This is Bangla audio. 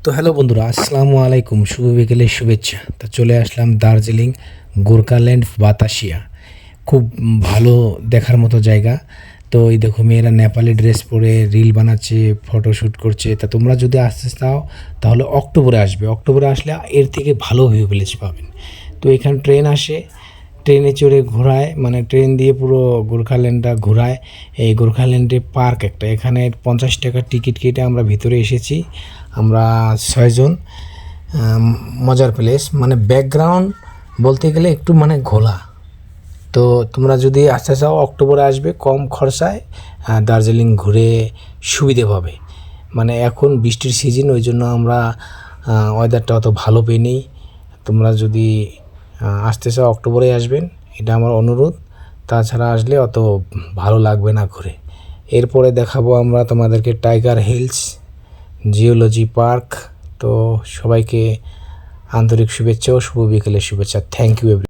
তো হ্যালো বন্ধুরা, আসসালামু আলাইকুম, শুভ বিকেলের শুভেচ্ছা। তো চলে আসলাম দার্জিলিং গোর্খাল্যান্ড বাতাসিয়া। খুব ভালো দেখার মতো জায়গা। তো এই দেখো মেয়েরা নেপালি ড্রেস পরে রিল বানাচ্ছে, ফটোশ্যুট করছে। তা তোমরা যদি আসতে চাও তাহলে অক্টোবরে আসবে। অক্টোবরে আসলে এর থেকে ভালো ভিউ ভিলেজ পাবেন। তো এখানে ট্রেন আসে, ট্রেনে চড়ে ঘোরায়, মানে ট্রেন দিয়ে পুরো গোর্খাল্যান্ডটা ঘোরায়। এই গোর্খাল্যান্ডে পার্ক একটা, এখানে 50 টাকার টিকিট কেটে আমরা ভিতরে এসেছি। আমরা 6 জন। মজার প্লেস, মানে ব্যাকগ্রাউন্ড বলতে গেলে একটু মানে ঘোলা। তো তোমরা যদি আসতে চাও অক্টোবরে আসবে, কম খরচায় দার্জিলিং ঘুরে সুবিধে পাবে। মানে এখন বৃষ্টির সিজন, ওই জন্য আমরা ওয়েদারটা অত ভালো পেয়ে। তোমরা যদি আসতে চাও অক্টোবরে আসবেন, এটা আমার অনুরোধ। তাছাড়া আসলে অত ভালো লাগবে না ঘুরে। এরপরে দেখাবো আমরা তোমাদেরকে টাইগার হিলস, জিওলজি পার্ক। তো সবাইকে আন্তরিক শুভেচ্ছা ও শুভ বিকেলের শুভেচ্ছা। Thank you every.